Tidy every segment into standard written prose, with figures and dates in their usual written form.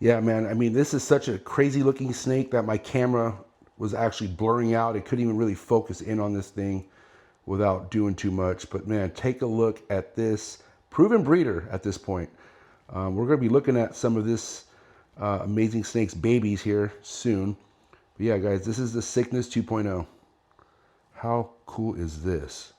Yeah, man. I mean, this is such a crazy looking snake that my camera was actually blurring out. It couldn't even really focus in on this thing without doing too much. But man, take a look at this proven breeder at this point. We're going to be looking at some of this amazing snake's babies here soon. But yeah, guys, this is the Sickness 2.0. How cool is this?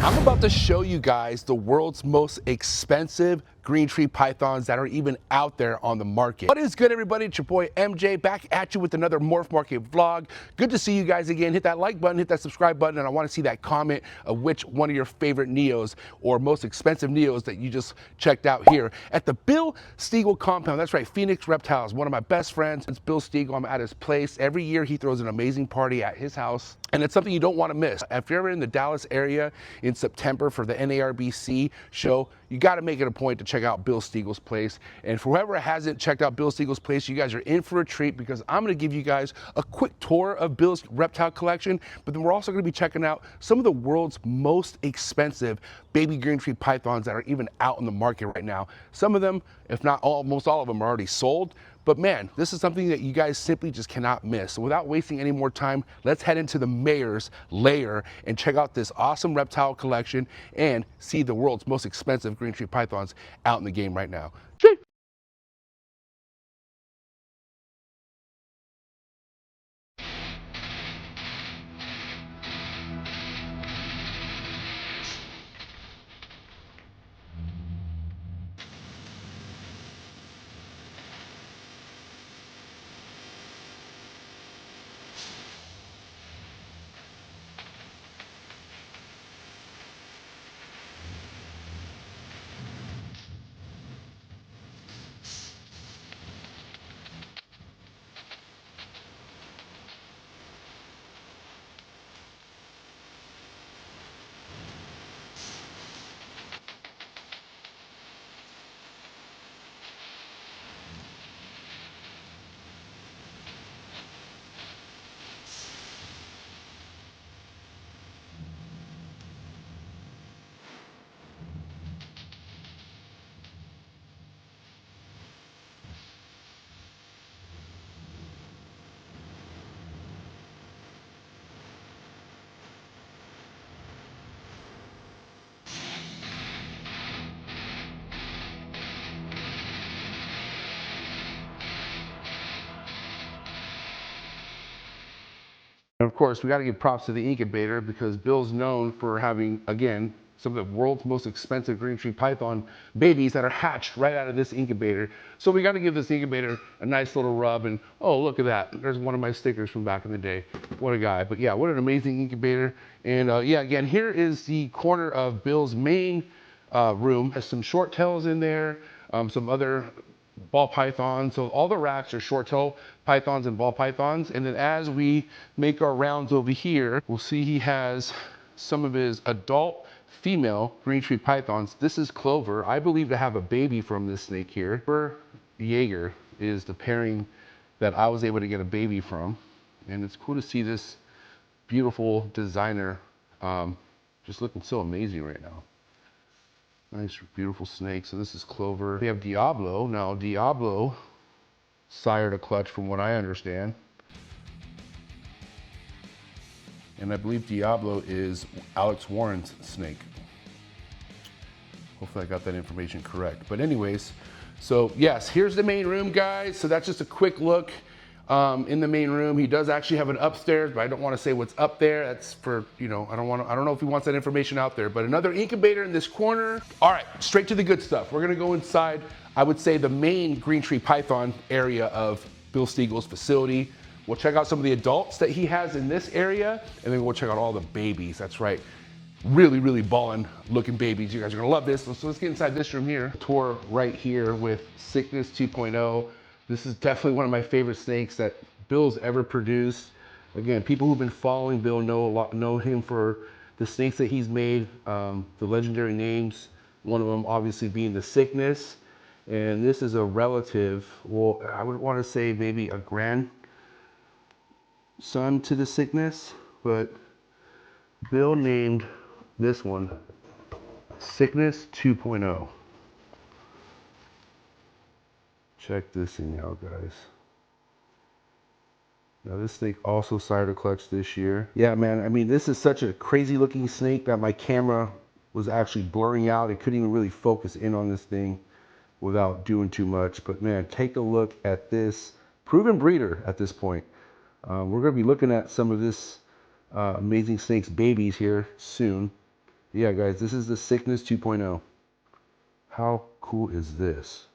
I'm about to show you guys the world's most expensive green tree pythons that are even out there on the market. What is good, everybody? It's your boy MJ back at you with another MorphMarket vlog. Good to see you guys again. Hit that like button, hit that subscribe button, and I want to see that comment of which one of your favorite Neos or most expensive Neos that you just checked out here at the Bill Stiegel compound. That's right, Phoenix Reptiles. One of my best friends. It's Bill Stiegel. I'm at his place. Every year he throws an amazing party at his house, and it's something you don't want to miss. If you're ever in the Dallas area in September for the NARBC show, you got to make it a point to check out Bill Stiegel's place. And for whoever hasn't checked out Bill Stiegel's place, you guys are in for a treat because I'm going to give you guys a quick tour of Bill's reptile collection, but then we're also going to be checking out some of the world's most expensive baby green tree pythons that are even out in the market right now. Some of them, if not almost all of them, are already sold. But man, this is something that you guys simply just cannot miss. So without wasting any more time, let's head into the mayor's lair and check out this awesome reptile collection and see the world's most expensive green tree pythons out in the game right now. And of course, we got to give props to the incubator because Bill's known for having, again, some of the world's most expensive green tree python babies that are hatched right out of this incubator. So we got to give this incubator a nice little rub. And oh, look at that. There's one of my stickers from back in the day. What a guy. But yeah, what an amazing incubator. And yeah, again, here is the corner of Bill's main room. Has some short tails in there, some other ball pythons. So all the racks are short tail pythons and ball pythons. And then as we make our rounds over here, we'll see he has some of his adult female green tree pythons. This is Clover. I believe to have a baby from this snake here. Jaeger is the pairing that I was able to get a baby from. And it's cool to see this beautiful designer just looking so amazing right now. Nice, beautiful snake. So this is Clover. We have Diablo. Now, Diablo sired a clutch from what I understand. And I believe Diablo is Alex Warren's snake. Hopefully I got that information correct. But anyways, so yes, here's the main room, guys. So that's just a quick look in the main room. He does actually have an upstairs, but I don't want to say what's up there. That's for, you know, I don't know if he wants that information out there, but another incubator in this corner. All right, straight to the good stuff. We're gonna go inside, I would say the main green tree python area of Bill Stiegel's facility. We'll check out some of the adults that he has in this area, and then we'll check out all the babies. That's right. Really, really ballin' looking babies. You guys are gonna love this. So let's get inside this room here. Tour right here with Sickness 2.0. This is definitely one of my favorite snakes that Bill's ever produced. Again, people who've been following Bill know him for the snakes that he's made, the legendary names. One of them obviously being the Sickness. And this is a relative, well, I would want to say maybe a grandson to the Sickness, but Bill named this one Sickness 2.0. Check this thing out, guys. Now this snake also cider clutched this year. Yeah, man, I mean, this is such a crazy looking snake that my camera was actually blurring out. It couldn't even really focus in on this thing without doing too much. But man, take a look at this proven breeder at this point. We're gonna be looking at some of this amazing snake's babies here soon. Yeah, guys, this is the Sickness 2.0. How cool is this?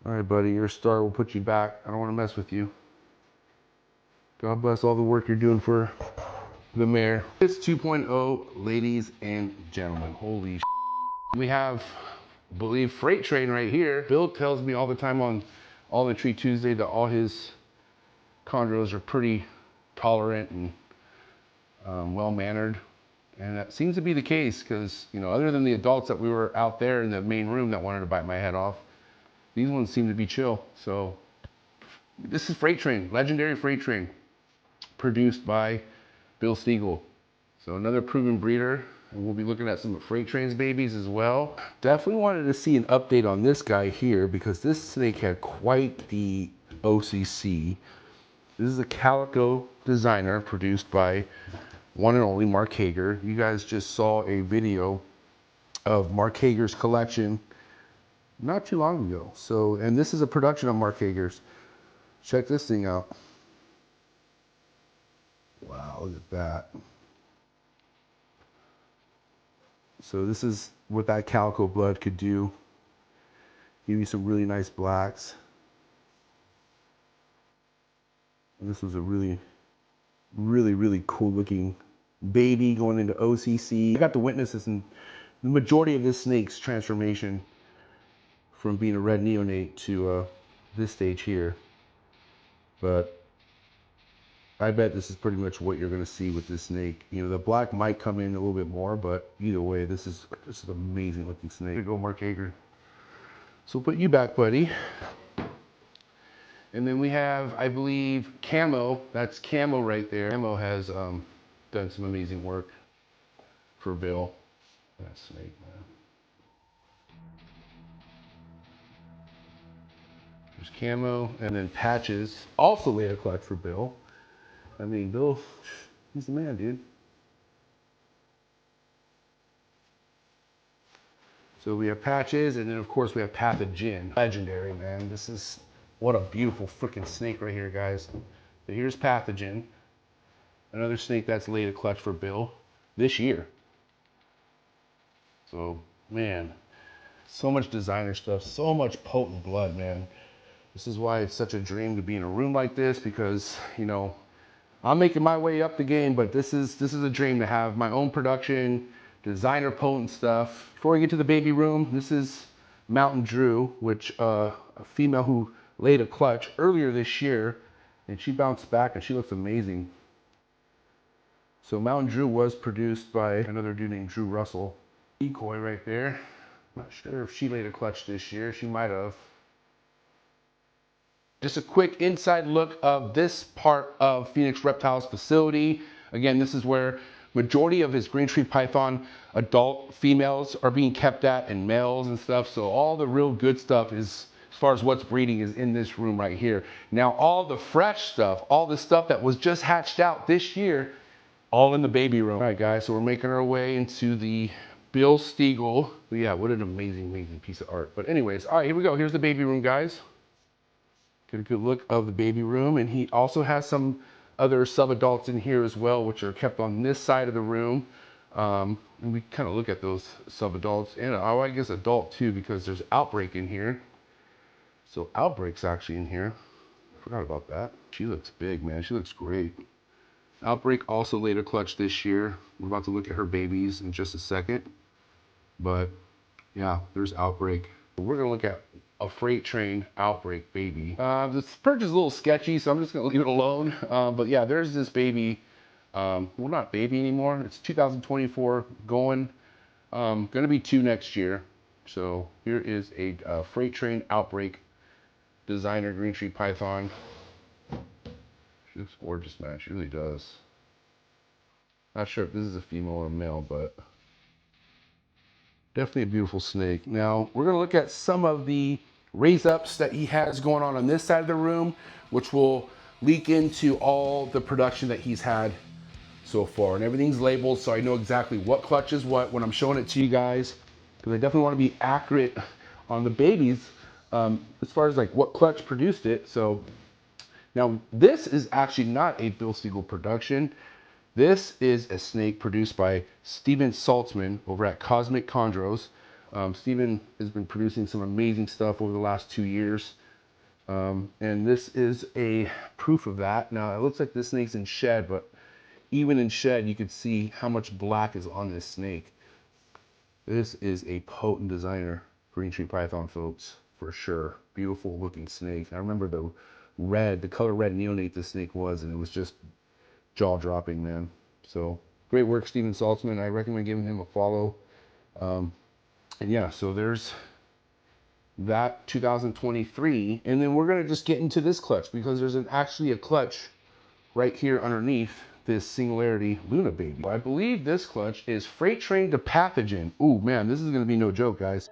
All right, buddy, you're a star. We'll put you back. I don't want to mess with you. God bless all the work you're doing for the mare. It's 2.0, ladies and gentlemen. Holy sh**. We have, I believe, Freight Train right here. Bill tells me all the time on All the Tree Tuesday that all his chondros are pretty tolerant and well-mannered. And that seems to be the case because, you know, other than the adults that we were out there in the main room that wanted to bite my head off, these ones seem to be chill. So this is Freight Train, legendary Freight Train, produced by Bill Stiegel. So another proven breeder, and we'll be looking at some of Freight Train's babies as well. Definitely wanted to see an update on this guy here because this snake had quite the OCC. This is a calico designer produced by one and only Mark Hager. You guys just saw a video of Mark Hager's collection not too long ago. So, and this is a production of Mark Hager's. Check this thing out. Wow, look at that. So this is what that calico blood could do. Give you some really nice blacks. And this was a really, really cool looking baby going into OCC. I got to witness this in the majority of this snake's transformation from being a red neonate to this stage here. But I bet this is pretty much what you're going to see with this snake. You know, the black might come in a little bit more, but either way, this is an amazing looking snake. There you go, Mark Hager. So we'll put you back, buddy. And then we have, I believe, Camo. That's Camo right there. Camo has done some amazing work for Bill. That snake, man. There's Camo, and then Patches, also laid a clutch for Bill. I mean, Bill, he's the man, dude. So we have Patches, and then of course we have Pathogen. Legendary, man. This is, what a beautiful freaking snake right here, guys. So here's Pathogen. Another snake that's laid a clutch for Bill this year. So, man, so much designer stuff, so much potent blood, man. This is why it's such a dream to be in a room like this because, you know, I'm making my way up the game, but this is a dream to have my own production, designer potent stuff. Before we get to the baby room, this is Mountain Drew, which a female who laid a clutch earlier this year, and she bounced back and she looks amazing. So Mountain Drew was produced by another dude named Drew Russell. Decoy right there. Not sure if she laid a clutch this year. She might have. Just a quick inside look of this part of Phoenix Reptiles facility. Again, this is where majority of his green tree python adult females are being kept at, and males and stuff. So all the real good stuff is, as far as what's breeding, is in this room right here. Now all the fresh stuff, all the stuff that was just hatched out this year, all in the baby room. All right, guys, so we're making our way into the Bill Stiegel. Yeah, what an amazing piece of art. But anyways, all right, here we go. Here's the baby room, guys. Get a good look of the baby room, and he also has some other sub-adults in here as well, which are kept on this side of the room. And we kind of look at those sub-adults, and I guess adult too, because there's Outbreak in here. So Outbreak's actually in here. Forgot about that. She looks big, man. She looks great. Outbreak also laid a clutch this year. We're about to look at her babies in just a second. But yeah, there's Outbreak. We're gonna look at a Freight Train Outbreak baby. This purchase is a little sketchy, so I'm just gonna leave it alone. But yeah, there's this baby. Well, not baby anymore. It's 2024 going. Gonna be 2 next year. So here is a Freight Train Outbreak designer green tree python. She looks gorgeous, man. She really does. Not sure if this is a female or a male, but Definitely a beautiful snake. Now, we're going to look at some of the raise ups that he has going on this side of the room, which will leak into all the production that he's had so far. And everything's labeled, so I know exactly what clutch is what when I'm showing it to you guys, because I definitely want to be accurate on the babies as far as like what clutch produced it. So now this is actually not a Bill Siegel production. This is a snake produced by Steven Saltzman over at Cosmic Chondros. Steven has been producing some amazing stuff over the last 2 years. And this is a proof of that. Now it looks like this snake's in shed, but even in shed, you can see how much black is on this snake. This is a potent designer green tree python, folks, for sure. Beautiful looking snake. I remember the color red neonate this snake was, and it was just jaw dropping, man. So great work, Steven Saltzman. I recommend giving him a follow. And yeah, so there's that 2023, and then we're gonna just get into this clutch because there's actually a clutch right here underneath this Singularity Luna baby. I believe this clutch is freight train to pathogen. Ooh, man, this is gonna be no joke, guys.